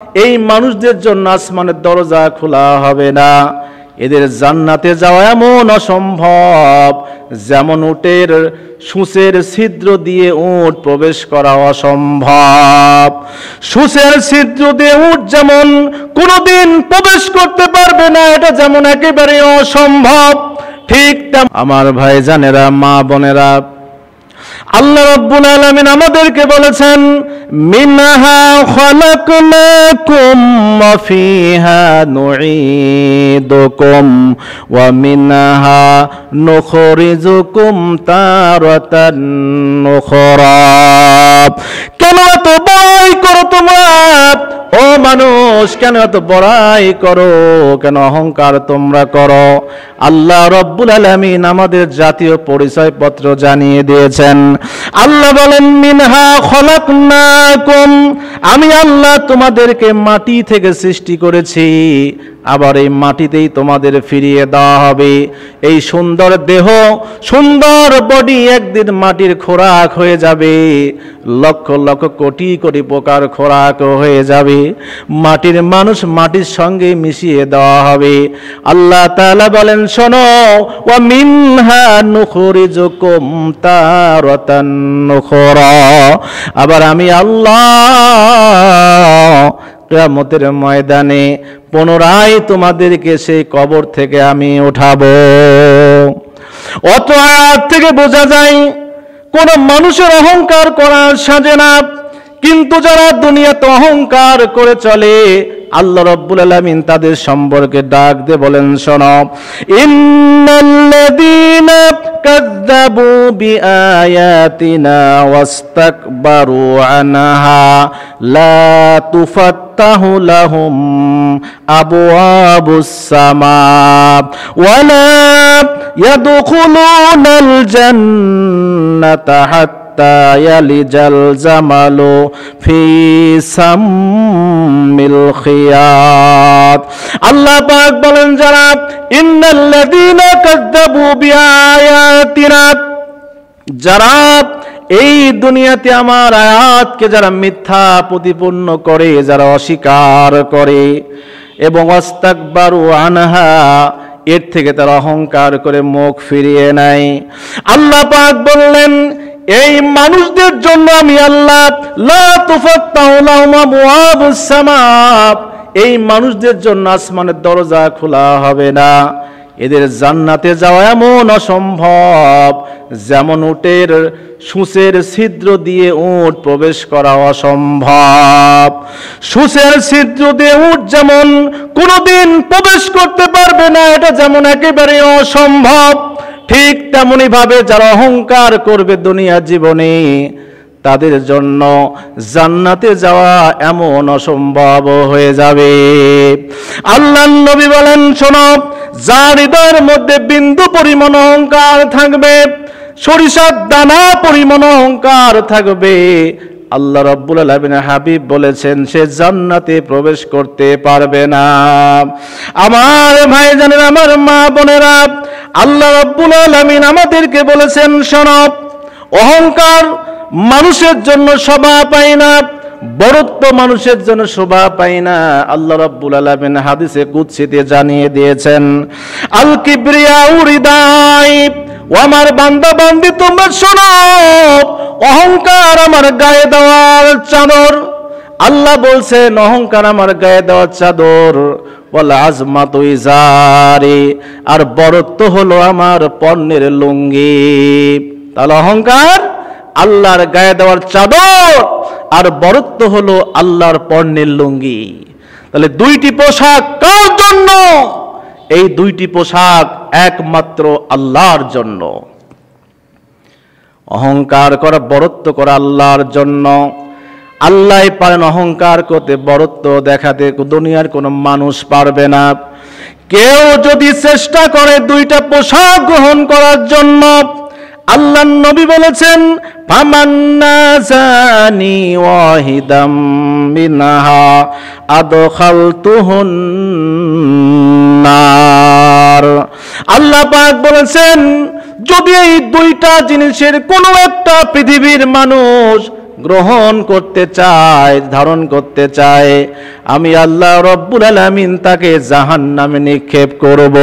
এই মানুষদের জন্য আসমানের দরজা খোলা হবে না। এদের জান্নাতে যাওয়া এমন অসম্ভব যেমন উটের সূঁচের ছিদ্র দিয়ে উট প্রবেশ করা অসম্ভব। সূঁচের ছিদ্র দিয়ে উট যেমন কোনোদিন প্রবেশ করতে পারবে না, এটা যেমন একেবারে অসম্ভব, ঠিক তেমন আমার ভাইজানেরা, মা বোনেরা, আল্লাহ রাব্বুল আলামিন আমাদেরকে বলেছেন মিনহা খালাকনাকুম ওয়া ফিহা নুঈদুকুম ওয়া মিনহা নুখরিজুকুম তারাতান উখরা। কেন এত বড়াই করো তোমরা, ও মানুষ, কেন এত বড়াই করো, কেন অহংকার তোমরা করো? আল্লাহ রাব্বুল আলামিন আমাদের জাতীয় পরিচয়পত্র জানিয়ে দিয়েছেন। আল্লাহ বলেন মিনহা খলাকনাকুম, আমি আল্লাহ তোমাদেরকে মাটি থেকে সৃষ্টি করেছি, আবার এই মাটিতেই তোমাদের ফিরিয়ে দেওয়া হবে। এই সুন্দর দেহ, সুন্দর বডি একদিন মাটির খোরাক হয়ে যাবে, লক্ষ লক্ষ কোটি কোটি প্রকার খোরাক হয়ে যাবে। মাটির মানুষ মাটির সঙ্গে মিশিয়ে দেওয়া হবে। আল্লাহ তাআলা বলেন শোনো, ওয়া মিনহা নুখরিজুকুম তারাতান উখরা, আবার আমি আল্লাহ কিয়ামতের ময়দানে পুনরায় তোমাদেরকে সেই কবর থেকে আমি উঠাবো। অত আয়াত থেকে বোঝা যায় কোন মানুষের অহংকার করা সাজে না, কিন্তু যারা দুনিয়াতে অহংকার করে চলে আল্লাহ রাব্বুল আলামিন তাদের সম্পর্কে ডাক দিয়ে বলেন শোনো, ইন্নাল্লাযীনা কাযযাবু বিআয়াতিনা ওয়াস্তাকবারু আনহা লা তুফাত্তাহু লাহুম আবওয়াবুস সামা ওয়া লা ইয়াদখুলুনাল জান্নাতা ইয়ালিজাল জামালু ফি সাম্মিল খিয়াত। আল্লাহ পাক বলেন যারা ইন্নাল্লাযীনা কাযযাবু বিআয়াতিনা, যারা এই দুনিয়াতে আমার আয়াতকে যারা মিথ্যা প্রতিপন্ন করে, যারা অস্বীকার করে এবং ওয়াস্তাকবারু আনহা, এর থেকে তারা অহংকার করে মুখ ফিরিয়ে নেয়। আল্লাহ পাক বললেন এই মানুষদের জন্য আমি আল্লাহ লা তুফাত্তাহু লাহুম আবওয়াবুস সামা, এই মানুষদের জন্য আসমানের দরজা খোলা হবে না। এদের জান্নাতে যাওয়া এমন অসম্ভব যেমন উটের সূঁচের ছিদ্র দিয়ে উট প্রবেশ করা অসম্ভব। সূঁচের ছিদ্র দিয়ে উট যেমন কোনোদিন প্রবেশ করতে পারবে না, এটা যেমন একেবারে অসম্ভব, ঠিক তেমনি ভাবে যারা অহংকার করবে দুনিয়া জীবনে তাদের জন্য জান্নাতে যাওয়া এমন অসম্ভব হয়ে যাবে। আল্লাহর নবী বলেন শোনো, যার হৃদয়ের মধ্যে বিন্দু পরিমাণ অহংকার থাকবে, সরিষার দানা পরিমাণ অহংকার থাকবে, আল্লাহ রাব্বুল আলামিনের হাবিব বলেছেন সে জান্নাতে প্রবেশ করতে পারবে না। আমার ভাইজানেরা, আমার মা বোনেরা, আল্লাহ রাব্বুল আলামিন আমাদেরকে বলেছেন শোনো, অহংকার মানুষের জন্য শোভা পায় না, বড়ত্ব মানুষের জন্য শোভা পায় না। আল্লাহ রাব্বুল আলামিন হাদিসে কুদসিতে জানিয়ে দিয়েছেন আল কিবরিয়াউ রিদাই, ও আমার বান্দা বান্দি তোমরা শোনো, অহংকার আমার গায়ে দেওয়ার চাদর। আল্লাহ বলছেন অহংকার আমার গায়ে দেওয়ার চাদর, ওয়াল আজমাতু ইজারি, আর বড়ত্ব হলো আমার পণ্যের লুঙ্গি। তাহলে অহংকার আল্লাহর গায়ে দেওয়ার চাদর আর বড়ত্ব হলো আল্লাহর পণ্যের লুঙ্গি। তাহলে দুইটি পোশাক কার জন্য? এই দুইটি পোশাক একমাত্র আল্লাহর জন্য। অহংকার করা, বড়ত্ব করা আল্লাহর জন্য। আল্লাহই পারেন অহংকার করতে, বড়ত্ব দেখাতে, দুনিয়ার কোনো মানুষ পারবে না। কেউ যদি চেষ্টা করে দুইটা পোশাক গ্রহণ করার জন্য, আল্লাহর নবী বলেছেন ফামান্নাজানি ওয়াহিদাম মিনহা আদখালতুহুন নার। আল্লাহ পাক বলেছেন যদি এই দুইটা জিনিসের কোনো একটা পৃথিবীর মানুষ গ্রহণ করতে চায়, ধারণ করতে চায়, আমি আল্লাহ রব্বুল আলামিন তাকে জাহান্নামে নিক্ষেপ করব।